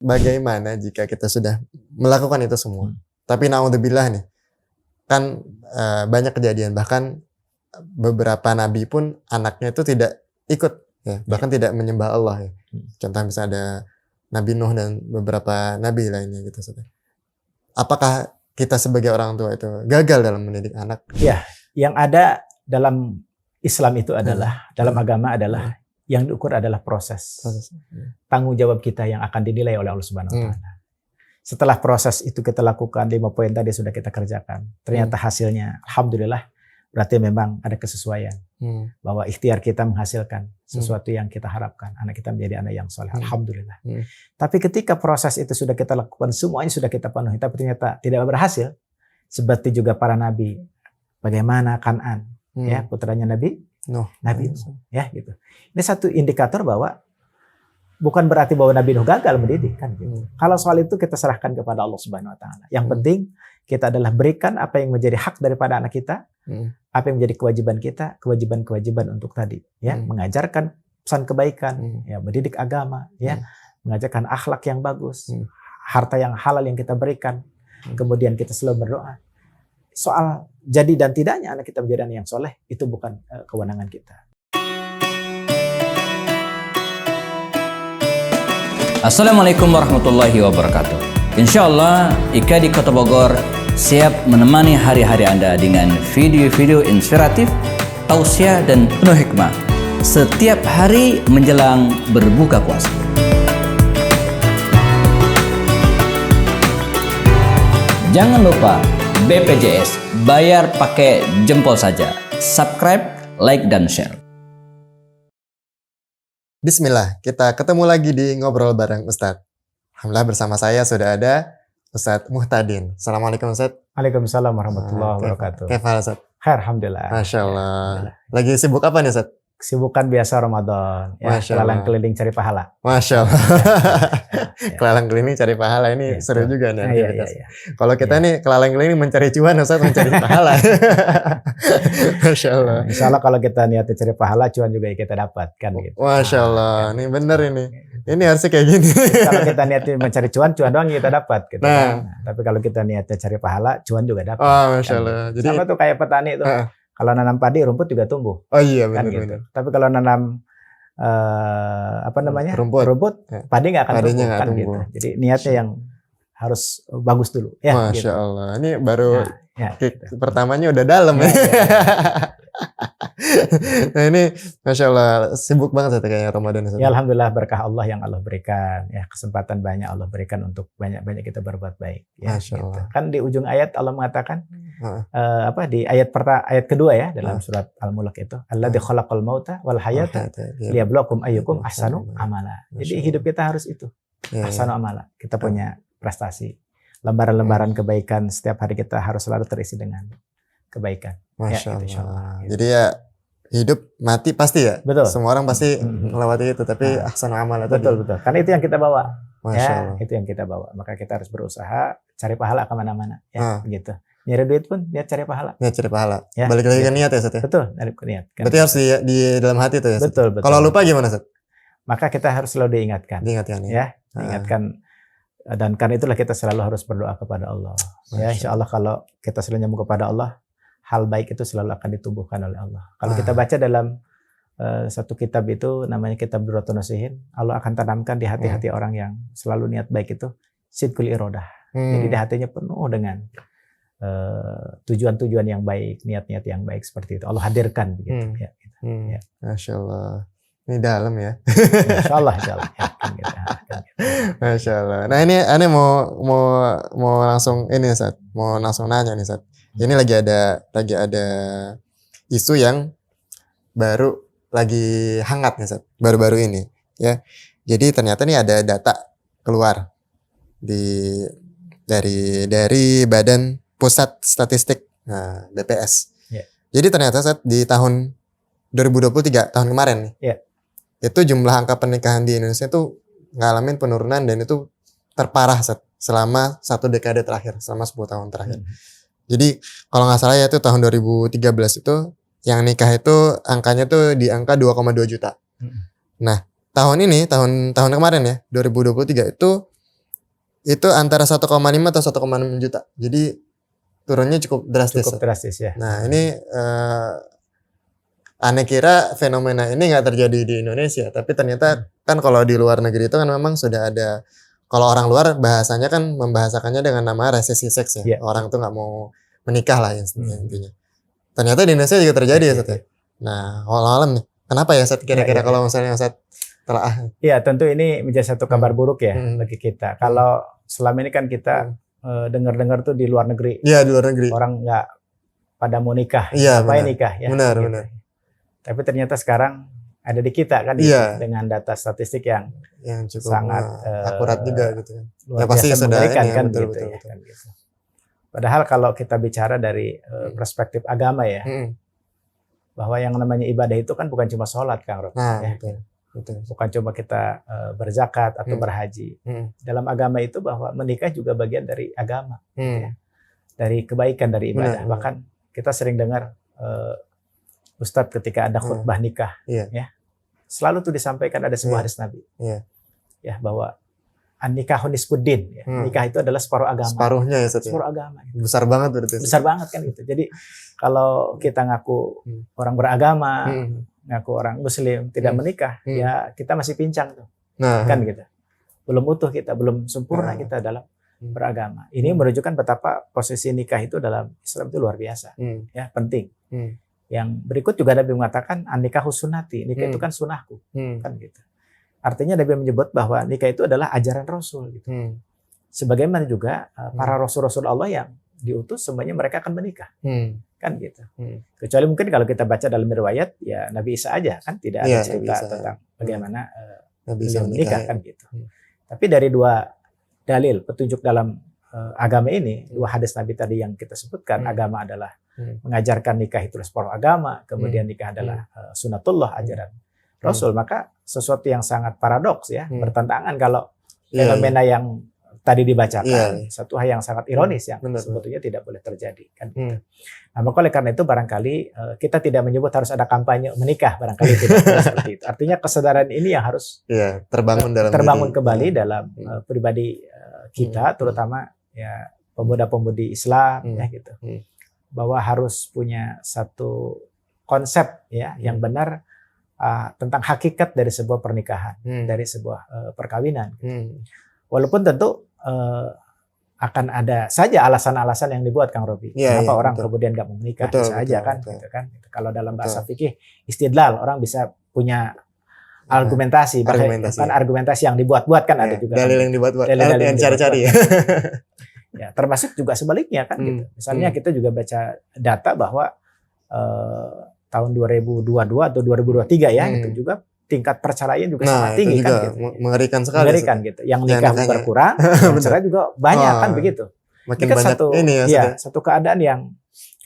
bagaimana jika kita sudah melakukan itu semua? Tapi naudzubillah nih, kan banyak kejadian, bahkan beberapa nabi pun anaknya itu tidak ikut, ya, bahkan tidak menyembah Allah. Ya. Contoh misalnya ada Nabi Nuh dan beberapa nabi lainnya gitu. Apakah kita sebagai orang tua itu gagal dalam mendidik anak? Ya, yang ada dalam Islam itu adalah, dalam agama adalah, yang diukur adalah proses. Tanggung jawab kita yang akan dinilai oleh Allah Subhanahu wa Ta'ala. Setelah proses itu kita lakukan, 5 poin tadi sudah kita kerjakan. Ternyata hasilnya, alhamdulillah, berarti memang ada kesesuaian. Bahwa ikhtiar kita menghasilkan sesuatu yang kita harapkan. Anak kita menjadi anak yang soleh. Alhamdulillah. Tapi ketika proses itu sudah kita lakukan, semuanya sudah kita penuhi, tapi ternyata tidak berhasil. Seperti juga para nabi. Bagaimana Kan'an, ya, putranya Nabi Nuh, ya gitu. Ini satu indikator bahwa bukan berarti bahwa Nabi Nuh gagal mendidik kan gitu. Kalau soal itu kita serahkan kepada Allah Subhanahu wa Ta'ala. Yang penting kita adalah berikan apa yang menjadi hak daripada anak kita, apa yang menjadi kewajiban kita, kewajiban untuk tadi, ya, mengajarkan pesan kebaikan, ya, mendidik agama, ya, mengajarkan akhlak yang bagus, harta yang halal yang kita berikan, kemudian kita selalu berdoa. Soal jadi dan tidaknya anak kita menjadi anak yang soleh, itu bukan kewenangan kita. Assalamualaikum warahmatullahi wabarakatuh. Insyaallah Ika di Kota Bogor siap menemani hari-hari Anda dengan video-video inspiratif, tausiah dan penuh hikmah setiap hari menjelang berbuka puasa. Jangan lupa BPJS, bayar pakai jempol saja. Subscribe, like, dan share. Bismillah, kita ketemu lagi di Ngobrol Bareng Ustadz. Alhamdulillah bersama saya sudah ada Ustadz Muhtadin. Assalamualaikum Ustadz. Waalaikumsalam warahmatullahi wabarakatuh. Kefal Ustadz. Alhamdulillah. Masya Allah. Lagi sibuk apa nih Ustadz? Kesibukan biasa Ramadan, ya, keliling keliling cari pahala. Masya Allah. Keliling keliling cari pahala ini seru juga nih aktivitas. Kalau kita nih keliling keliling mencari cuan, Ustaz mencari pahala. Masya Allah. Insya Allah kalau kita niatnya cari pahala, cuan juga kita dapat kan gitu. Masya Allah, ini bener ini. Ini harusnya kayak gini. Kalau kita niatnya mencari cuan doang kita dapat. Gitu, kan? Tapi kalau kita niatnya cari pahala, cuan juga dapat. Oh, Masya Allah. Kan? Jadi sama tuh kayak petani tuh. Kalau nanam padi, rumput juga tumbuh. Oh iya, benar. Kan gitu. Tapi kalau nanam rumput, padi nggak akan tumbuh. Kan gitu. Jadi niatnya yang harus bagus dulu. Ya, Masya gitu. Allah. Ini baru gitu. pertamanya udah dalam ya. Nah ini Masya Allah sibuk banget kayaknya Ramadan. Ya Alhamdulillah berkah Allah yang Allah berikan. Ya kesempatan banyak Allah berikan untuk banyak-banyak kita berbuat baik. Ya, Masya Allah. Gitu. Kan di ujung ayat Allah mengatakan di ayat kedua ya dalam surat Al-Mulk itu alladzi khalaqal mauta wal hayata liyabluwakum ayyukum ahsanu amala. Jadi hidup kita harus itu. Ahsanu amala. Kita punya prestasi. Lembaran-lembaran kebaikan setiap hari kita harus selalu terisi dengan kebaikan. Masya Allah. Jadi ya hidup mati pasti ya. Betul. Semua orang pasti melewati itu. Tapi ahsanu amala tadi. Betul. Karena itu yang kita bawa. Masya Allah. Itu yang kita bawa. Maka kita harus berusaha cari pahala kemana-mana. Ya, gitu. Nyari duit pun niat cari pahala. Niat cari pahala. Ya, balik lagi ke niat ya Ustaz ya. Betul. Balik ke niat. Berarti harus di dalam hati tuh ya. Betul. Kalau lupa gimana Ustaz? Maka kita harus selalu diingatkan. Diingatkan ya. Diingatkan. Dan karena itulah kita selalu harus berdoa kepada Allah. Ya, insya Allah kalau kita selalu nyambung kepada Allah, hal baik itu selalu akan ditumbuhkan oleh Allah. Kalau kita baca dalam satu kitab itu namanya kitab Durratun Nasihin, Allah akan tanamkan di hati-hati orang yang selalu niat baik itu sidqul iradah. Jadi di hatinya penuh dengan tujuan-tujuan yang baik, niat-niat yang baik seperti itu. Allah hadirkan begitu. Ya, gitu. Ya. Masya Allah. Ini dalam ya. Insya Allah. Ya, kan gitu. Masya Allah. Nah ini aneh mau langsung ini Ustaz, mau langsung nanya nih Ustaz. Ini lagi ada isu yang baru lagi hangat nih Ustaz, baru-baru ini ya. Jadi ternyata nih ada data keluar dari Badan Pusat Statistik, BPS. Yeah. Jadi ternyata Ustaz di tahun 2023 tahun kemarin nih. Yeah. Itu jumlah angka pernikahan di Indonesia itu ngalamin penurunan dan itu terparah selama 1 dekade terakhir, selama 10 tahun terakhir. Jadi kalau nggak salah ya itu tahun 2013 itu yang nikah itu angkanya tuh di angka 2,2 juta. Nah tahun ini tahun kemarin ya 2023 itu itu antara 1,5 atau 1,6 juta. Jadi turunnya cukup drastis. Cukup drastis ya. Nah ini aneh kira fenomena ini nggak terjadi di Indonesia, tapi ternyata kan kalau di luar negeri itu kan memang sudah ada. Kalau orang luar bahasanya kan membahasakannya dengan nama resesi seks ya. Orang tuh nggak mau menikah lah intinya. Ternyata di Indonesia juga terjadi ya Ustaz ya. Nah alam nih, kenapa ya Ustaz kira-kira kalau misalnya Ustaz telah? Iya tentu ini menjadi satu kabar buruk ya bagi kita. Kalau selama ini kan kita dengar-dengar tuh di luar negeri. Iya di luar negeri. Orang nggak pada mau nikah. Iya Ngapain nikah ya. Benar gitu. benar. Tapi ternyata sekarang ada di kita kan dengan data statistik yang cukup sangat akurat juga gitu kan. Luar biasa mengerikan kan gitu. Kan gitu. Padahal kalau kita bicara dari perspektif agama ya, bahwa yang namanya ibadah itu kan bukan cuma sholat Kang Rob. Ya. Betul. Bukan cuma kita berzakat atau berhaji. Dalam agama itu bahwa menikah juga bagian dari agama, ya. Dari kebaikan dari ibadah. Bahkan kita sering dengar Ustadz ketika ada khutbah nikah, ya selalu tuh disampaikan ada sebuah hadis Nabi, ya bahwa an-nikahu nisfuddin, ya. Nikah itu adalah separuh agama. Separuhnya ya, separuh agama. Gitu. Besar banget berarti. Besar banget kan itu. Jadi kalau kita ngaku orang beragama, ngaku orang Muslim, tidak menikah, ya kita masih pincang tuh, kan gitu. Belum utuh kita, belum sempurna kita dalam beragama. Ini menunjukkan betapa posisi nikah itu dalam Islam itu luar biasa, ya penting. Yang berikut juga Nabi mengatakan an-nikahu sunnati, nikah itu kan sunnahku, kan gitu. Artinya Nabi menyebut bahwa nikah itu adalah ajaran Rasul gitu. Sebagaimana juga para rasul-rasul Allah yang diutus semuanya mereka akan menikah. Kan gitu. Kecuali mungkin kalau kita baca dalam riwayat ya Nabi Isa aja kan tidak ada cerita tentang bagaimana beliau menikah kan gitu. Tapi dari dua dalil petunjuk dalam agama ini, dua hadis Nabi tadi yang kita sebutkan, agama adalah mengajarkan nikah itu separuh agama, kemudian nikah adalah sunatullah, ajaran Rasul, maka sesuatu yang sangat paradoks ya, bertentangan kalau fenomena yang tadi dibacakan, satu hal yang sangat ironis yang sebetulnya tidak boleh terjadi kan gitu. Nah, maka oleh karena itu barangkali kita tidak menyebut harus ada kampanye menikah, barangkali tidak seperti itu. Artinya kesadaran ini yang harus terbangun kembali dalam pribadi kita, terutama ya pemuda-pemudi Islam ya gitu. Bahwa harus punya satu konsep ya yang benar tentang hakikat dari sebuah pernikahan, dari sebuah perkawinan. Walaupun tentu akan ada saja alasan-alasan yang dibuat Kang Robi. Kenapa orang kemudian nggak mau menikah? Bisa aja kan, gitu kan. Kalau dalam bahasa fikih istidlal, orang bisa punya argumentasi, bahkan argumentasi yang dibuat-buat kan ada juga. Dalil yang dibuat-buat, yang cari-cari ya. Ya, termasuk juga sebaliknya kan gitu. Misalnya kita juga baca data bahwa tahun 2022 atau 2023 ya, itu juga tingkat perceraian juga sangat tinggi kan gitu. Mengerikan sekali. Mengerikan gitu. Yang nikah berkurang, yang cerai juga banyak kan begitu. Makin ini kan banyak satu, ini ya. Satu keadaan yang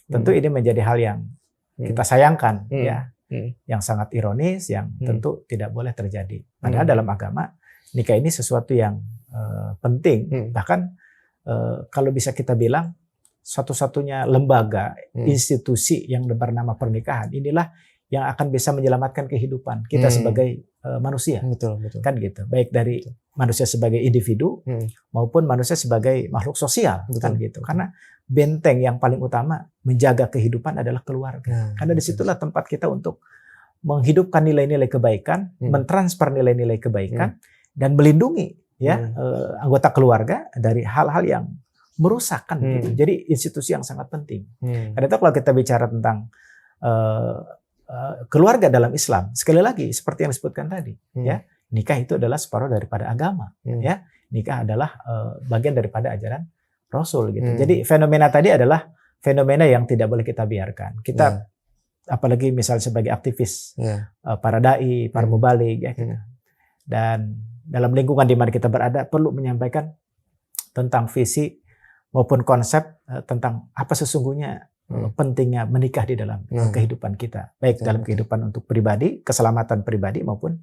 tentu ini menjadi hal yang kita sayangkan ya. Yang sangat ironis, yang tentu tidak boleh terjadi. Padahal dalam agama nikah ini sesuatu yang penting. Bahkan kalau bisa kita bilang satu-satunya lembaga, institusi yang bernama pernikahan inilah yang akan bisa menyelamatkan kehidupan kita sebagai manusia. Betul. Kan gitu. Baik dari manusia sebagai individu maupun manusia sebagai makhluk sosial. Kan gitu. Karena benteng yang paling utama menjaga kehidupan adalah keluarga. Karena disitulah tempat kita untuk menghidupkan nilai-nilai kebaikan, mentransfer nilai-nilai kebaikan, dan melindungi ya anggota keluarga dari hal-hal yang merusakkan gitu. Jadi institusi yang sangat penting. Karena itu kalau kita bicara tentang keluarga dalam Islam, sekali lagi seperti yang disebutkan tadi, ya nikah itu adalah separuh daripada agama, ya nikah adalah bagian daripada ajaran Rasul gitu. Jadi fenomena tadi adalah fenomena yang tidak boleh kita biarkan. Kita apalagi misal sebagai aktivis, para dai, para mubaligh, ya gitu. Dan dalam lingkungan di mana kita berada perlu menyampaikan tentang visi maupun konsep tentang apa sesungguhnya pentingnya menikah di dalam kehidupan kita, baik dalam kehidupan untuk pribadi, keselamatan pribadi maupun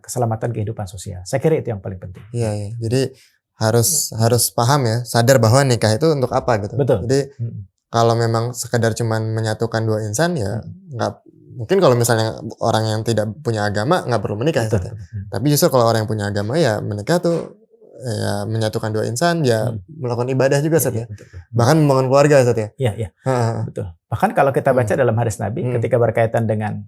keselamatan kehidupan sosial. Saya kira itu yang paling penting. Iya. Jadi harus paham ya, sadar bahwa nikah itu untuk apa gitu. Betul. Jadi kalau memang sekedar cuman menyatukan dua insan ya nggak mungkin. Kalau misalnya orang yang tidak punya agama nggak perlu menikah. Betul. Tapi justru kalau orang yang punya agama ya menikah tuh ya menyatukan dua insan, ya melakukan ibadah juga Ustaz ya. Betul. Bahkan membangun keluarga Ustaz ya. Iya. Betul. Bahkan kalau kita baca dalam hadis Nabi ketika berkaitan dengan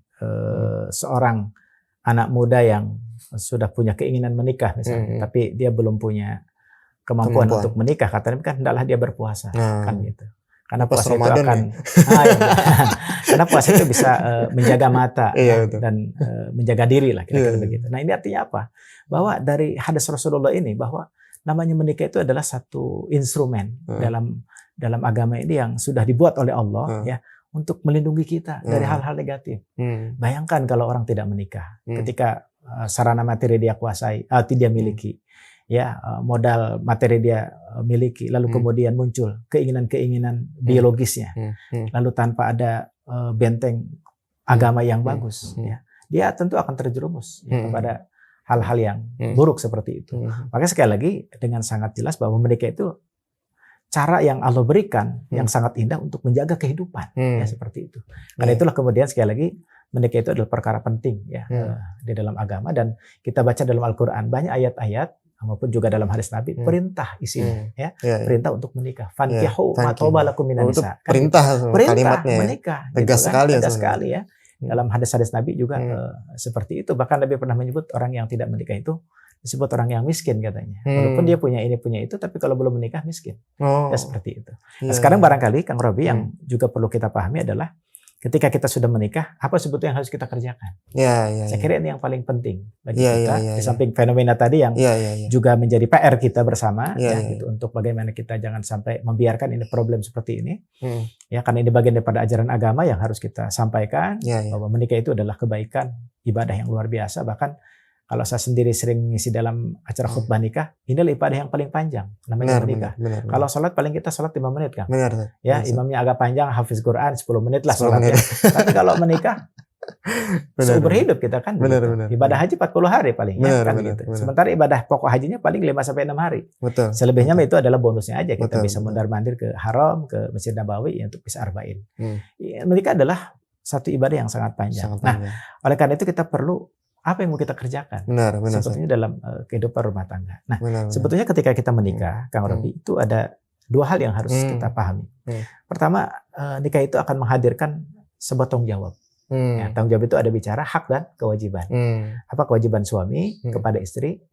seorang anak muda yang sudah punya keinginan menikah misalnya, tapi dia belum punya kemampuan untuk menikah, kata Nabi kan hendaklah dia berpuasa kan gitu. Karena puasa itu akan karena puasa itu bisa menjaga mata dan menjaga diri lah kira-kira begitu. Nah, ini artinya apa? Bahwa dari hadis Rasulullah ini bahwa namanya menikah itu adalah satu instrumen dalam agama ini yang sudah dibuat oleh Allah ya untuk melindungi kita dari hal-hal negatif. Bayangkan kalau orang tidak menikah, ketika sarana materi dia kuasai, dia miliki, ya modal materi dia miliki, lalu kemudian muncul keinginan-keinginan biologisnya, lalu tanpa ada benteng agama yang bagus, ya dia tentu akan terjerumus kepada hal-hal yang buruk seperti itu. Makanya sekali lagi dengan sangat jelas bahwa menikah itu cara yang Allah berikan yang sangat indah untuk menjaga kehidupan, ya seperti itu. Karena itulah kemudian sekali lagi menikah itu adalah perkara penting ya di dalam agama, dan kita baca dalam Al-Qur'an banyak ayat-ayat maupun juga dalam hadis Nabi perintah isinya perintah untuk menikah. Fankihu ma taba lakum minan nisa. Perintah kalimatnya menikah. Tegas sekali ya. Dalam hadis-hadis Nabi juga seperti itu. Bahkan Nabi pernah menyebut orang yang tidak menikah itu disebut orang yang miskin katanya. Walaupun dia punya ini punya itu, tapi kalau belum menikah miskin. Ya seperti itu. Nah, sekarang barangkali Kang Robi yang juga perlu kita pahami adalah ketika kita sudah menikah, apa sebetulnya yang harus kita kerjakan? Saya kira ini yang paling penting bagi kita. Di samping fenomena tadi yang juga menjadi PR kita bersama, gitu, untuk bagaimana kita jangan sampai membiarkan ini problem seperti ini. Ya, karena ini bagian daripada ajaran agama yang harus kita sampaikan, bahwa menikah itu adalah kebaikan, ibadah yang luar biasa. Bahkan kalau saya sendiri sering ngisi dalam acara khutbah nikah, ini adalah ibadah yang paling panjang namanya menikah. Benar. Kalau sholat paling kita sholat 5 menit kan. Ya, imamnya agak panjang, hafiz Quran 10 menit lah sholatnya. Tapi kalau menikah seumur hidup kita kan. Benar. Ibadah haji 40 hari paling kan gitu. Sementara ibadah pokok hajinya paling 5 sampai 6 hari. Betul. Selebihnya itu adalah bonusnya aja, kita bisa mondar-mandir ke Haram, ke Masjid Nabawi untuk bisa arba'in. Menikah adalah satu ibadah yang sangat panjang. Nah, oleh karena itu kita perlu apa yang mau kita kerjakan sebetulnya dalam kehidupan rumah tangga. Nah, sebetulnya ketika kita menikah, Kang Robi, itu ada dua hal yang harus kita pahami. Pertama, nikah itu akan menghadirkan sebuah tanggung jawab. Ya, tanggung jawab itu ada bicara hak dan kewajiban. Apa kewajiban suami kepada istri,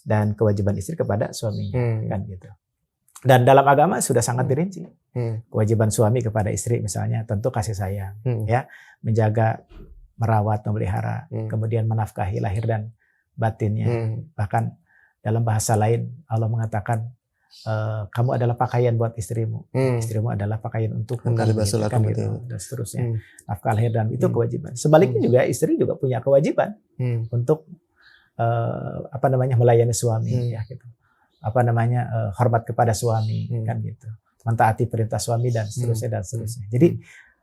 dan kewajiban istri kepada suaminya, kan gitu. Dan dalam agama sudah sangat dirinci. Kewajiban suami kepada istri misalnya tentu kasih sayang, ya, menjaga, merawat, memelihara, kemudian menafkahi lahir dan batinnya. Bahkan dalam bahasa lain Allah mengatakan kamu adalah pakaian buat istrimu, istrimu adalah pakaian untukmu, kan, gitu, dan seterusnya. Nafkah lahir dan itu kewajiban. Sebaliknya juga istri juga punya kewajiban untuk melayani suami, ya gitu. Hormat kepada suami, kan gitu. Mentaati perintah suami dan seterusnya. Jadi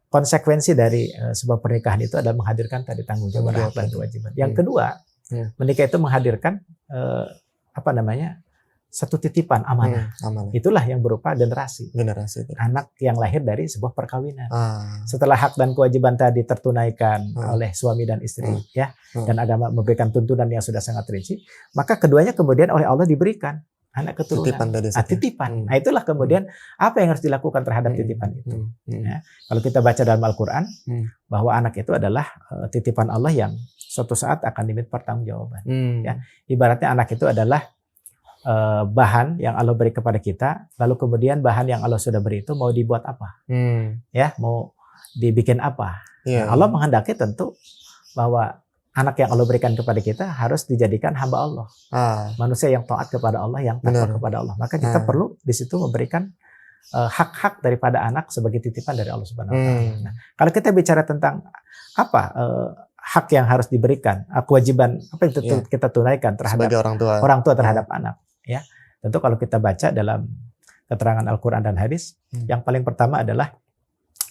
konsekuensi dari sebuah pernikahan itu adalah menghadirkan tadi tanggung jawab hak dan kewajiban. Yang kedua, menikah itu menghadirkan satu titipan amanah. Itulah yang berupa generasi. Anak yang lahir dari sebuah perkawinan. Setelah hak dan kewajiban tadi tertunaikan oleh suami dan istri, ya, dan agama memberikan tuntunan yang sudah sangat rinci, maka keduanya kemudian oleh Allah diberikan anak keturunan. Titipan. Nah, itulah kemudian apa yang harus dilakukan terhadap titipan itu. Ya. Kalau kita baca dalam Al-Quran, bahwa anak itu adalah titipan Allah yang suatu saat akan diminta pertanggungjawaban. Ya. Ibaratnya anak itu adalah bahan yang Allah beri kepada kita, lalu kemudian bahan yang Allah sudah beri itu mau dibuat apa? Ya, mau dibikin apa? Nah, Allah menghendaki tentu bahwa anak yang Allah berikan kepada kita harus dijadikan hamba Allah. Manusia yang taat kepada Allah, yang takwa kepada Allah. Maka kita perlu di situ memberikan hak-hak daripada anak sebagai titipan dari Allah Subhanahu wa taala. Nah, kalau kita bicara tentang hak yang harus diberikan, kewajiban apa yang kita tunaikan terhadap orang tua terhadap anak, ya. Tentu kalau kita baca dalam keterangan Al-Qur'an dan hadis, yang paling pertama adalah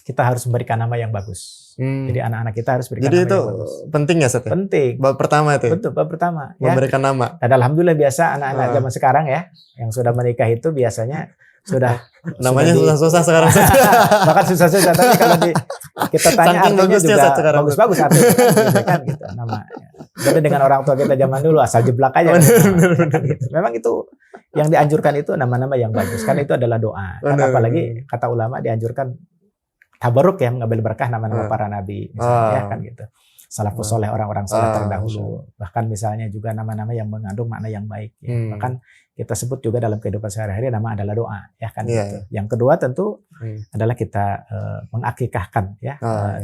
kita harus memberikan nama yang bagus. Jadi anak-anak kita harus berikan nama yang bagus. Jadi itu penting ya, Seth? Penting. Bab pertama itu? Betul, bab pertama. Memberikan nama. Dan alhamdulillah biasa anak-anak zaman sekarang ya, yang sudah menikah itu biasanya sudah namanya susah-susah sekarang. bahkan susah-susah, tapi kalau kita tanya Saking artinya juga bagus-bagus artinya kan gitu nama. Beda dengan orang tua kita zaman dulu asal jeblak aja. Kan, gitu. Memang itu yang dianjurkan itu nama-nama yang bagus, karena itu adalah doa. Kan apalagi kata ulama dianjurkan tabaruk ya, mengambil berkah nama-nama para nabi misalnya ya kan gitu. Salafus soleh, orang-orang soleh terdahulu. Bahkan misalnya juga nama-nama yang mengandung makna yang baik. Ya. Bahkan kita sebut juga dalam kehidupan sehari-hari nama adalah doa, ya kan. Gitu. Yang kedua tentu adalah kita mengakikahkan ya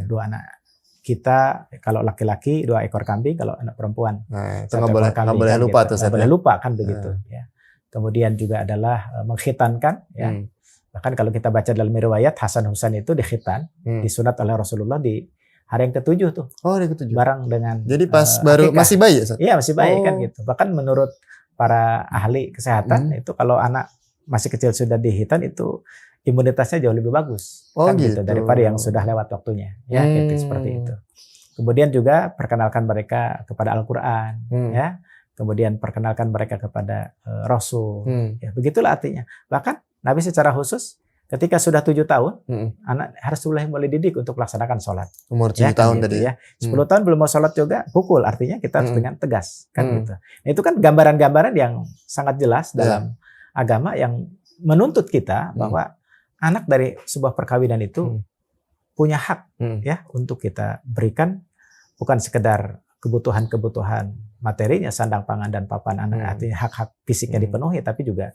dua anak kita. Kalau laki-laki 2 ekor kambing, kalau anak perempuan. Nah, itu nggak boleh lupa tuh. Nggak boleh lupa kan begitu. Ya. Kemudian juga adalah mengkhitankan. Ya. Bahkan kalau kita baca dalam riwayat Hasan Husain itu dikhitan, disunat oleh Rasulullah di hari yang ke-7 tuh. Oh, hari ke-7. Barang dengan jadi pas baru akikah. Masih bayi ya? Iya, masih bayi kan gitu. Bahkan menurut para ahli kesehatan itu kalau anak masih kecil sudah dihitan itu imunitasnya jauh lebih bagus kan gitu daripada yang sudah lewat waktunya. Ya, gitu seperti itu. Kemudian juga perkenalkan mereka kepada Al-Qur'an ya. Kemudian perkenalkan mereka kepada Rasul. Ya, begitulah artinya. Bahkan Nabi secara khusus ketika sudah 7 tahun, anak harus mulai dididik untuk melaksanakan sholat. Umur 7 tahun gitu, tadi. Ya. 10 tahun belum mau sholat juga, pukul. Artinya kita harus dengan tegas. Kan gitu. Nah, itu kan gambaran-gambaran yang sangat jelas dalam agama yang menuntut kita bahwa anak dari sebuah perkawinan itu punya hak ya untuk kita berikan, bukan sekedar kebutuhan-kebutuhan materinya, sandang, pangan, dan papan anak. Artinya hak-hak fisiknya dipenuhi, tapi juga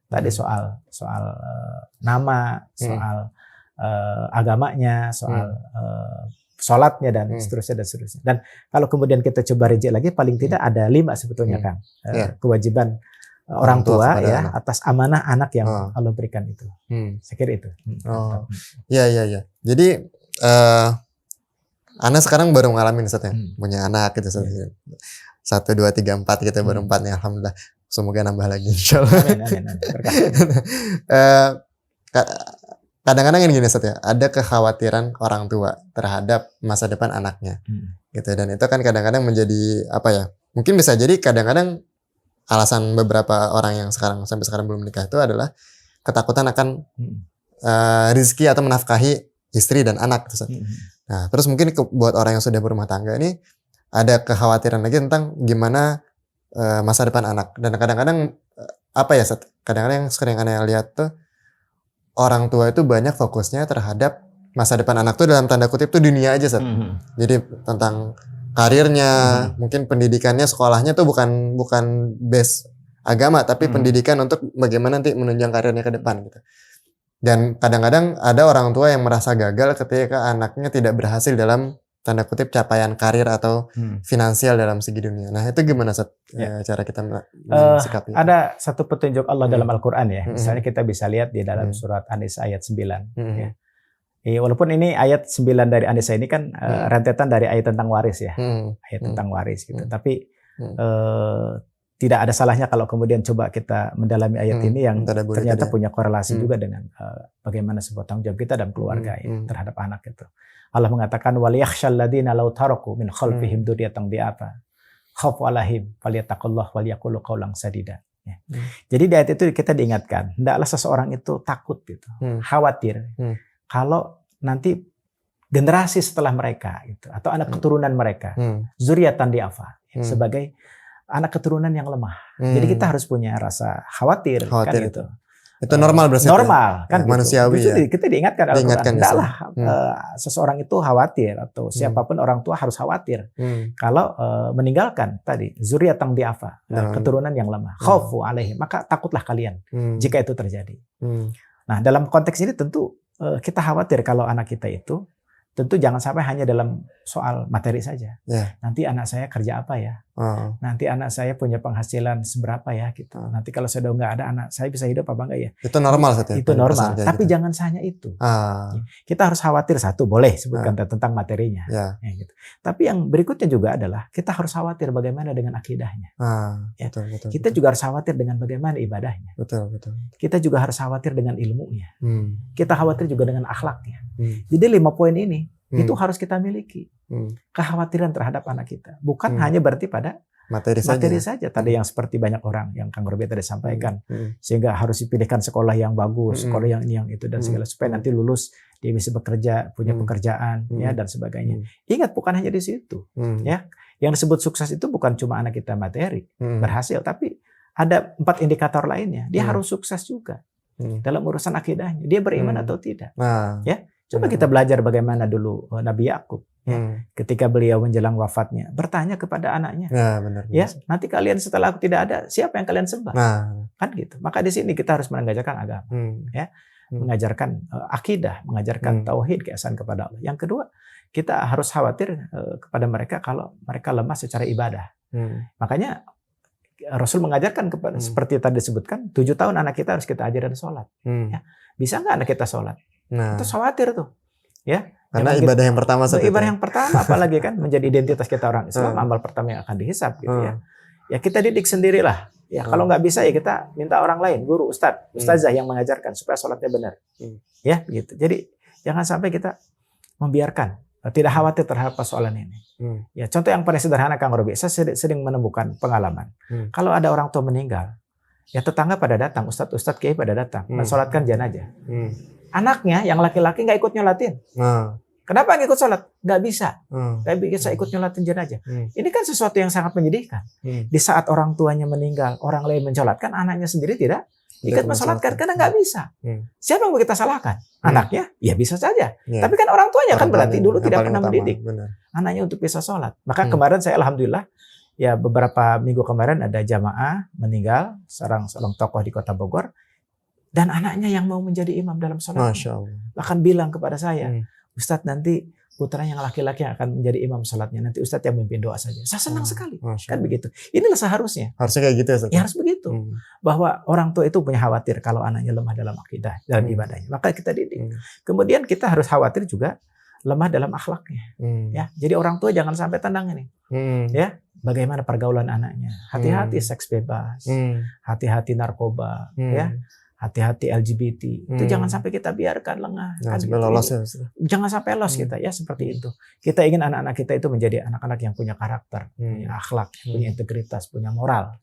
tadi soal nama, soal agamanya, soal sholatnya dan seterusnya. Dan kalau kemudian kita coba rinci lagi, paling tidak ada 5 sebetulnya Kang kewajiban orang tua ya atas amanah anak yang Allah berikan itu. Saya kira itu. Iya. Jadi Ana sekarang baru ngalamin Ustaz ya, punya anak gitu Ustaz. 1, 2, 3, 4 gitu, baru 4 nih alhamdulillah. Semoga nambah lagi insyaallah. Amin. Kadang-kadang ini gini Ustaz ya, ada kekhawatiran orang tua terhadap masa depan anaknya. Gitu, dan itu kan kadang-kadang menjadi apa ya? Mungkin bisa jadi kadang-kadang alasan beberapa orang yang sampai sekarang belum menikah itu adalah ketakutan akan rezeki atau menafkahi istri dan anak Ustaz. Nah, terus mungkin buat orang yang sudah berumah tangga ini ada kekhawatiran lagi tentang gimana masa depan anak. Dan kadang-kadang apa ya, kadang-kadang yang sering aneh lihat tuh orang tua itu banyak fokusnya terhadap masa depan anak tuh dalam tanda kutip tuh dunia aja Sat. Jadi tentang karirnya, mungkin pendidikannya, sekolahnya tuh bukan base agama, tapi pendidikan untuk bagaimana nanti menunjang karirnya ke depan gitu. Dan kadang-kadang ada orang tua yang merasa gagal ketika anaknya tidak berhasil dalam tanda kutip capaian karir atau finansial dalam segi dunia. Nah, itu gimana Sat, cara kita mensikapi? Ada satu petunjuk Allah dalam Al-Qur'an ya. Misalnya kita bisa lihat di dalam surat An-Nisa ayat 9 ya. Walaupun ini ayat 9 dari An-Nisa ini kan rentetan dari ayat tentang waris ya. Ayat tentang waris gitu. Tapi tidak ada salahnya kalau kemudian coba kita mendalami ayat ini yang ternyata punya korelasi juga dengan bagaimana sebuah tanggung jawab kita dan keluarga ya, terhadap anak itu. Allah mengatakan waliyakhshal ladzina law taraku min khalfihim dzurriyyatan dhi'afa khafu 'alaihim falyattaqullah walyaqulu qawlan sadida. Ya. Jadi di ayat itu kita diingatkan, hendaklah seseorang itu takut gitu, khawatir kalau nanti generasi setelah mereka gitu atau anak keturunan mereka dzurriyyatan dhi'afa sebagai anak keturunan yang lemah. Jadi kita harus punya rasa khawatir kan gitu. Itu normal berarti. Normal kan gitu. Manusiawi ya. Kita diingatkan Al-Qur'an. Tidaklah seseorang itu khawatir atau siapapun orang tua harus khawatir kalau meninggalkan tadi dzurriyyatan dhi'afa, keturunan yang lemah. Khaufu 'alaihim, maka takutlah kalian jika itu terjadi. Nah, dalam konteks ini tentu kita khawatir kalau anak kita itu tentu jangan sampai hanya dalam soal materi saja. Nanti anak saya kerja apa ya? Nanti anak saya punya penghasilan seberapa ya gitu. Nanti kalau sudah nggak ada anak saya bisa hidup apa enggak ya? Itu normal saja. Itu normal. Tapi gitu. Jangan hanya itu. Kita harus khawatir satu, boleh sebutkan tentang materinya. Ya, gitu. Tapi yang berikutnya juga adalah kita harus khawatir bagaimana dengan akidahnya. Betul, kita juga harus khawatir dengan bagaimana ibadahnya. Betul. Kita juga harus khawatir dengan ilmunya. Kita khawatir juga dengan akhlaknya. Jadi 5 poin ini itu harus kita miliki. Kekhawatiran terhadap anak kita. Bukan hanya berarti pada materi saja. Tadi yang seperti banyak orang yang Kang Robi tadi sampaikan, sehingga harus dipilihkan sekolah yang bagus, sekolah yang ini yang itu dan segala, supaya nanti lulus dia bisa bekerja, punya pekerjaan ya dan sebagainya. Ingat, bukan hanya di situ ya. Yang disebut sukses itu bukan cuma anak kita materi berhasil, tapi ada 4 indikator lainnya. Dia harus sukses juga dalam urusan akidahnya. Dia beriman atau tidak. Ya, coba kita belajar bagaimana dulu Nabi Yakub. Ya, ketika beliau menjelang wafatnya bertanya kepada anaknya, ya nanti kalian setelah aku tidak ada, siapa yang kalian sembah? Kan gitu. Maka di sini kita harus mengajarkan agama, ya, mengajarkan akidah, mengajarkan tauhid, keesaan kepada Allah. Yang kedua, kita harus khawatir kepada mereka kalau mereka lemah secara ibadah. Makanya Rasul mengajarkan kepada seperti tadi disebutkan, 7 tahun anak kita harus kita ajarin sholat. Ya, bisa nggak anak kita sholat? Itu khawatir tuh, ya. Karena ibadah yang pertama ibadah yang pertama, apalagi kan menjadi identitas kita orang Islam, amal pertama yang akan dihisab gitu ya. Ya kita didik sendirilah. Ya kalau nggak bisa ya kita minta orang lain, guru, ustazah yang mengajarkan supaya sholatnya benar. Ya gitu. Jadi jangan sampai kita membiarkan, tidak khawatir terhadap persoalan ini. Ya contoh yang paling sederhana Kang Robi, saya sering menemukan pengalaman. Kalau ada orang tua meninggal, ya tetangga pada datang, ustadz kiai pada datang, mensolatkan jenazah. Anaknya yang laki-laki nggak ikut nyolatin. Kenapa nggak ikut sholat? Nggak bisa. Nggak bisa ikut nyolatin jenazah. Ini kan sesuatu yang sangat menyedihkan. Di saat orang tuanya meninggal, orang lain mencolatkan, anaknya sendiri tidak ikut mensolatkan karena nggak bisa. Siapa yang mau kita salahkan? Anaknya? Ya bisa saja. Tapi kan orang tuanya kan berarti dulu tidak pernah mendidik anaknya untuk bisa sholat. Maka kemarin saya alhamdulillah, ya beberapa minggu kemarin ada jamaah meninggal, seorang tokoh di Kota Bogor. Dan anaknya yang mau menjadi imam dalam sholat. Bahkan bilang kepada saya, Ustadz nanti putranya yang laki-laki yang akan menjadi imam sholatnya. Nanti Ustadz yang memimpin doa saja. Saya senang sekali. Kan begitu. Inilah seharusnya. Harusnya kayak gitu ya Ustadz? Ya harus begitu. Bahwa orang tua itu punya khawatir kalau anaknya lemah dalam akidah, dalam ibadahnya. Maka kita didik. Kemudian kita harus khawatir juga lemah dalam akhlaknya. Ya, jadi orang tua jangan sampai tendang ini. Ya, bagaimana pergaulan anaknya. Hati-hati seks bebas. Hati-hati narkoba. Ya. Hati-hati LGBT, itu jangan sampai kita biarkan lengah. Jangan sampai lolos ya. Jangan sampai lolos kita ya seperti itu. Kita ingin anak-anak kita itu menjadi anak-anak yang punya karakter, punya akhlak, punya integritas, punya moral.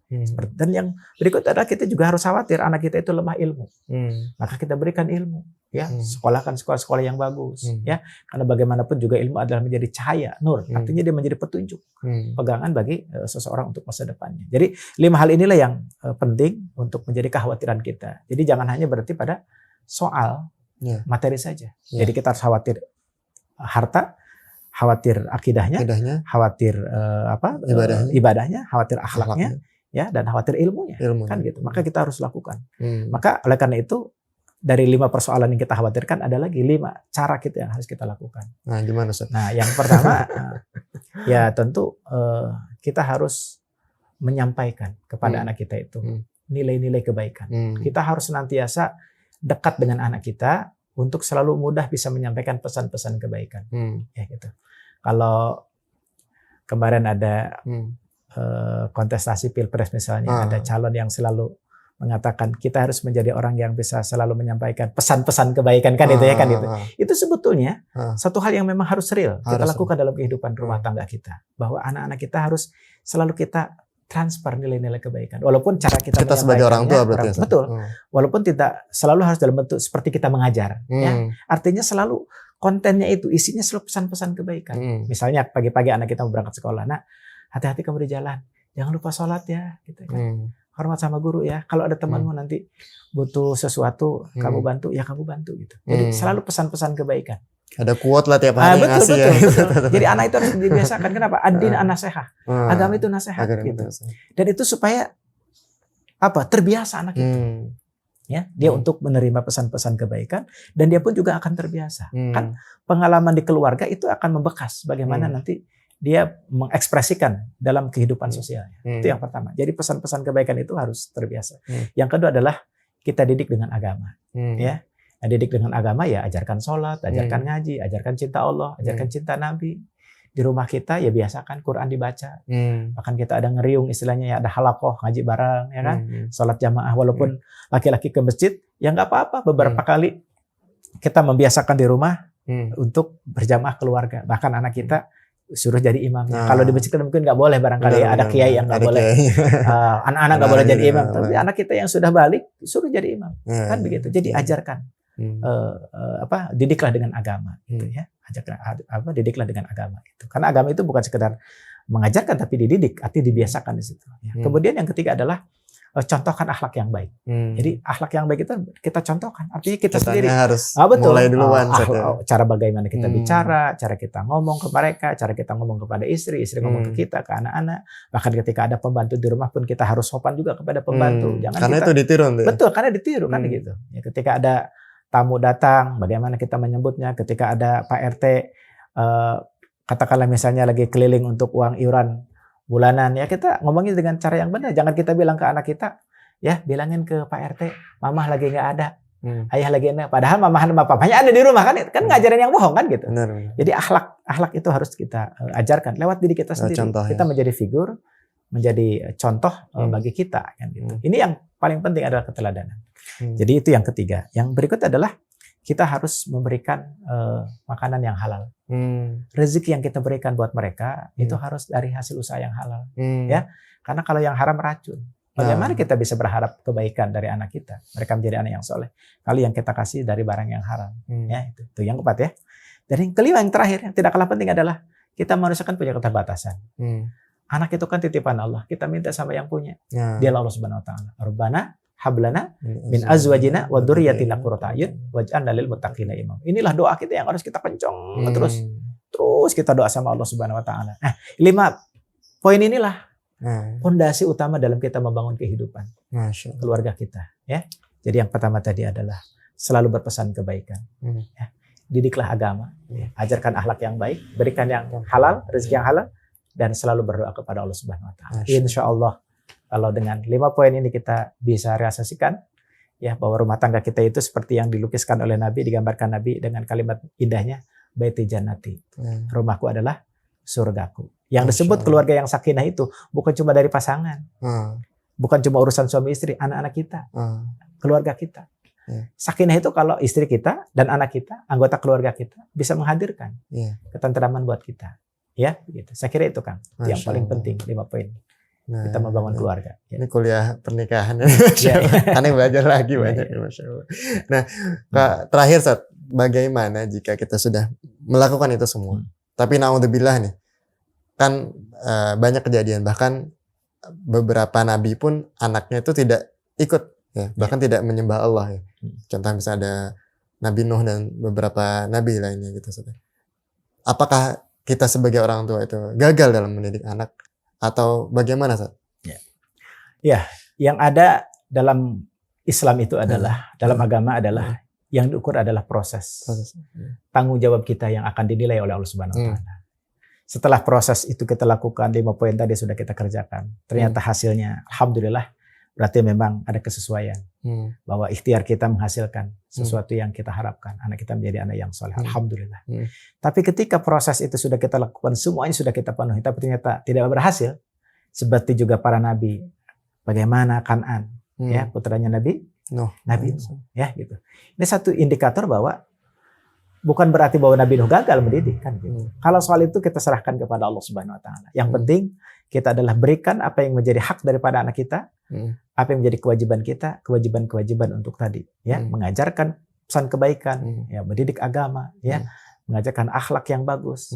Dan yang berikut adalah kita juga harus khawatir anak kita itu lemah ilmu. Maka kita berikan ilmu, ya sekolahkan sekolah-sekolah yang bagus, ya karena bagaimanapun juga ilmu adalah menjadi cahaya, nur. Artinya dia menjadi petunjuk, pegangan bagi seseorang untuk masa depannya. Jadi 5 hal inilah yang penting untuk menjadi kekhawatiran kita. Jadi jangan hanya berarti pada soal materi saja. Jadi kita harus khawatir harta, khawatir akidahnya, khawatir ibadahnya, khawatir akhlaknya, ya dan khawatir ilmunya. Kan gitu. Maka kita harus lakukan. Maka oleh karena itu dari 5 persoalan yang kita khawatirkan ada lagi 5 cara kita yang harus kita lakukan. Nah, gimana Ustaz? Nah, yang pertama ya tentu kita harus menyampaikan kepada anak kita itu nilai-nilai kebaikan. Kita harus senantiasa dekat dengan anak kita untuk selalu mudah bisa menyampaikan pesan-pesan kebaikan. Ya gitu. Kalau kemarin ada kontestasi Pilpres misalnya, ada calon yang selalu mengatakan kita harus menjadi orang yang bisa selalu menyampaikan pesan-pesan kebaikan kan itu ya kan itu. Itu sebetulnya satu hal yang memang harus real kita lakukan dalam kehidupan rumah tangga kita. Bahwa anak-anak kita harus selalu kita transfer nilai-nilai kebaikan. Walaupun cara kita sebagai orang tua berarti. Betul. Walaupun tidak selalu harus dalam bentuk seperti kita mengajar. Ya. Artinya selalu kontennya itu isinya selalu pesan-pesan kebaikan. Misalnya pagi-pagi anak kita mau berangkat sekolah. Nah, hati-hati kamu di jalan. Jangan lupa sholat ya. Gitu kan. Hormat sama guru ya. Kalau ada temanmu nanti butuh sesuatu, kamu bantu ya kamu bantu gitu. Jadi selalu pesan-pesan kebaikan. Ada quote lah tiap hari betul. Jadi anak itu harus dibiasakan. Kenapa? Ad-din an-nasihah. Agama itu nasihat gitu. Dan itu supaya terbiasa anak itu. Ya, dia untuk menerima pesan-pesan kebaikan dan dia pun juga akan terbiasa. Kan pengalaman di keluarga itu akan membekas bagaimana nanti dia mengekspresikan dalam kehidupan sosialnya. Itu yang pertama. Jadi pesan-pesan kebaikan itu harus terbiasa. Yang kedua adalah kita didik dengan agama. Ya. Nah, didik dengan agama ya ajarkan sholat, ajarkan ngaji, ajarkan cinta Allah, ajarkan cinta Nabi. Di rumah kita ya biasakan Quran dibaca. Bahkan kita ada ngeriung istilahnya ya ada halakoh ngaji bareng ya kan, sholat jamaah walaupun laki-laki ke masjid ya nggak apa-apa. Beberapa kali kita membiasakan di rumah untuk berjamaah keluarga. Bahkan anak kita suruh jadi imamnya. Kalau di masjid kan mungkin nggak boleh barangkali ada kiai yang nggak boleh, anak-anak nggak boleh jadi imam. Tapi anak kita yang sudah balik suruh jadi imam, kan begitu. Jadi ajarkan, didiklah dengan agama, gitu ya. Didiklah dengan agama itu. Karena agama itu bukan sekedar mengajarkan tapi dididik, artinya dibiasakan di situ. Ya. Kemudian yang ketiga adalah contohkan akhlak yang baik. Jadi akhlak yang baik itu kita contohkan. Artinya kita sendiri harus betul. Mulai duluan. Cara bagaimana kita bicara, cara kita ngomong ke mereka, cara kita ngomong kepada istri ngomong ke kita, ke anak-anak. Bahkan ketika ada pembantu di rumah pun kita harus sopan juga kepada pembantu. Jangan karena kita, itu ditiru. Betul, karena ditiru kan gitu. Ya, ketika ada tamu datang, bagaimana kita menyebutnya. Ketika ada Pak RT, katakanlah misalnya lagi keliling untuk uang iuran bulanan, ya kita ngomongin dengan cara yang benar. Jangan kita bilang ke anak kita, ya bilangin ke Pak RT, mamah lagi nggak ada, ayah lagi nggak. Padahal mamah sama papanya ada di rumah kan ngajarin yang bohong kan gitu. Benar. Jadi akhlak itu harus kita ajarkan lewat diri kita sendiri. Contoh, kita menjadi figur, menjadi contoh bagi kita kan gitu. Ini yang paling penting adalah keteladanan. Jadi itu yang ketiga. Yang berikut adalah kita harus memberikan makanan yang halal. Rezeki yang kita berikan buat mereka itu harus dari hasil usaha yang halal, ya. Karena kalau yang haram racun. Bagaimana kita bisa berharap kebaikan dari anak kita? Mereka menjadi anak yang soleh. Kalau yang kita kasih dari barang yang haram, ya itu yang keempat ya. Dan yang kelima, yang terakhir, yang tidak kalah penting adalah kita manusia kan punya keterbatasan. Anak itu kan titipan Allah. Kita minta sama yang punya. Dia Allah Subhanahu Wa Taala. Rabbana hablana min azwajina wa dzurriyyatina qurrata a'yun waj'alna lil muttaqina imam. Inilah doa kita yang harus kita kencang terus kita doa sama Allah Subhanahu wa taala. Nah, 5 poin inilah fondasi utama dalam kita membangun kehidupan keluarga kita, ya. Jadi yang pertama tadi adalah selalu berpesan kebaikan. Ya. Didiklah agama, ya. Ajarkan akhlak yang baik, berikan yang halal, rezeki yang halal, dan selalu berdoa kepada Allah Subhanahu wa taala. Insyaallah kalau dengan 5 poin ini kita bisa realisasikan, ya, bahwa rumah tangga kita itu seperti yang dilukiskan oleh Nabi, digambarkan Nabi dengan kalimat indahnya, baiti jannati. Rumahku adalah surgaku. Yang disebut keluarga yang sakinah itu bukan cuma dari pasangan. Bukan cuma urusan suami istri, anak-anak kita. Keluarga kita. Sakinah itu kalau istri kita dan anak kita, anggota keluarga kita bisa menghadirkan ketentraman buat kita. Ya, begitu. Saya kira itu Kang, yang paling penting 5 poin. Kita membangun keluarga. Ini kuliah pernikahan. Aneh belajar lagi banyak. Masya Allah. Nah, Kak, terakhir Sat, bagaimana jika kita sudah melakukan itu semua? Tapi naudzubillah nih, kan banyak kejadian. Bahkan beberapa nabi pun anaknya itu tidak ikut, ya, bahkan tidak menyembah Allah. Ya. Contoh misalnya ada Nabi Nuh dan beberapa nabi lainnya gitu. Sat. Apakah kita sebagai orang tua itu gagal dalam mendidik anak? Atau bagaimana, Sat? Ya, yang ada dalam Islam itu adalah, dalam agama adalah, yang diukur adalah proses. Tanggung jawab kita yang akan dinilai oleh Allah Subhanahu wa taala. Setelah proses itu kita lakukan, 5 poin tadi sudah kita kerjakan. Ternyata hasilnya, alhamdulillah, berarti memang ada kesesuaian. Bahwa ikhtiar kita menghasilkan sesuatu yang kita harapkan. Anak kita menjadi anak yang soleh. Alhamdulillah. Tapi ketika proses itu sudah kita lakukan, semuanya sudah kita penuhi, tapi ternyata tidak berhasil. Seperti juga para nabi. Bagaimana Kan'an, ya, putranya Nabi Nuh, ya gitu. Ini satu indikator bahwa bukan berarti bahwa Nabi Nuh gagal mendidik kan gitu. Kalau soal itu kita serahkan kepada Allah Subhanahu wa taala. Yang penting kita adalah berikan apa yang menjadi hak daripada anak kita, apa yang menjadi kewajiban kita, kewajiban untuk tadi, ya, mengajarkan pesan kebaikan, ya, mendidik agama, ya, mengajarkan akhlak yang bagus,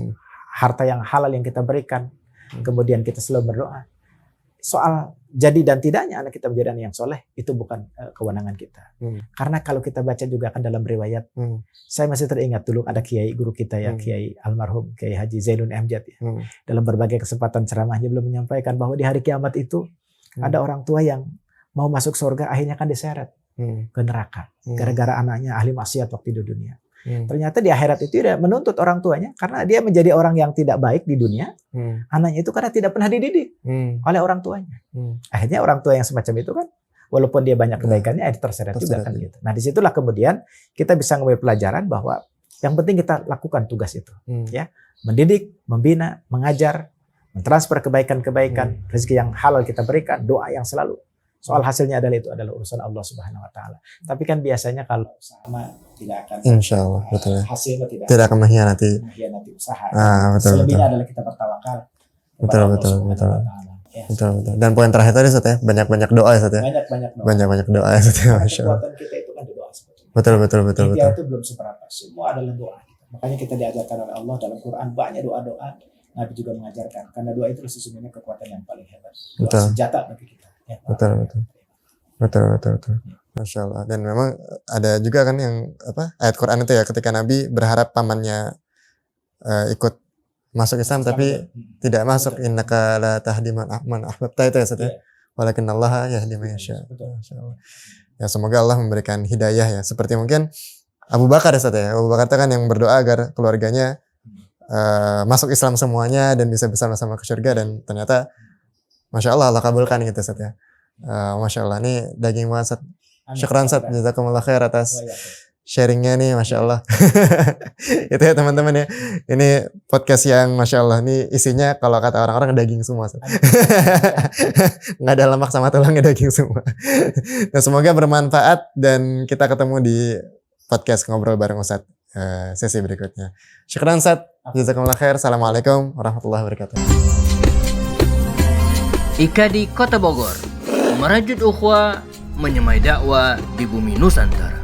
harta yang halal yang kita berikan, kemudian kita selalu berdoa. Soal jadi dan tidaknya anak kita menjadi anak yang soleh itu bukan kewenangan kita. Karena kalau kita baca juga kan dalam riwayat, saya masih teringat dulu ada kiai guru kita ya, Kiai almarhum Kiai Haji Zainun Amjad ya. Dalam berbagai kesempatan ceramahnya belum menyampaikan bahwa di hari kiamat itu ada orang tua yang mau masuk surga akhirnya kan diseret ke neraka gara-gara anaknya ahli maksiat waktu di dunia. Ternyata di akhirat itu dia menuntut orang tuanya karena dia menjadi orang yang tidak baik di dunia. Anaknya itu karena tidak pernah dididik oleh orang tuanya. Akhirnya orang tua yang semacam itu kan walaupun dia banyak kebaikannya terseret juga kan gitu. Nah, disitulah kemudian kita bisa mengambil pelajaran bahwa yang penting kita lakukan tugas itu, ya, mendidik, membina, mengajar, mentransfer kebaikan-kebaikan, rezeki yang halal kita berikan, doa yang selalu Soal hasilnya itu adalah urusan Allah Subhanahu wa taala. Tapi kan biasanya kalau sama tidak akan Insyaallah, betul ya. Hasilnya tidak akan mengkhianati usaha. Betul. Selebihnya adalah kita bertawakal. Betul. Ya. Betul. Dan poin terakhir tadi Ustaz ya, banyak-banyak doa Ustaz ya. Banyak-banyak doa Ustaz ya, masyaallah. Kekuatan kita itu kan doa sebetulnya. Betul. Dia itu belum seberapa. Semua adalah doa. Makanya kita diajarkan oleh Allah dalam Quran banyak doa-doa. Nabi juga mengajarkan karena doa itu sesungguhnya kekuatan yang paling hebat. Doa senjata bagi kita. Ya, betul. Masya Allah. Dan memang ada juga kan yang ayat Quran itu ya, ketika Nabi berharap pamannya ikut masuk Islam tapi tidak masuk, innaka la tahdi man ahbabta, itu ya Ustaz ya. Walakinallaha yahdi man yasha. Masyaallah. Ya semoga Allah memberikan hidayah ya. Seperti mungkin Abu Bakar ya Ustaz ya. Abu Bakar itu kan yang berdoa agar keluarganya masuk Islam semuanya dan bisa bersama-sama ke surga, dan ternyata Masya Allah Allah kabulkan gitu Ustaz ya. Masya Allah, ini daging banget Ustaz. Syukran Ustaz, jazakumullah khair atas sharingnya nih, Masya Allah. Itu ya teman-teman ya. Ini podcast yang Masya Allah, ini isinya kalau kata orang-orang daging semua. Nggak ada lemak sama tulangnya, daging semua. Nah, semoga bermanfaat dan kita ketemu di podcast Ngobrol Bareng Ustaz sesi berikutnya. Syukran Ustaz, jazakumullah khair. Assalamualaikum warahmatullahi wabarakatuh. IKADI Kota Bogor, merajut ukhuwah, menyemai dakwah di bumi Nusantara.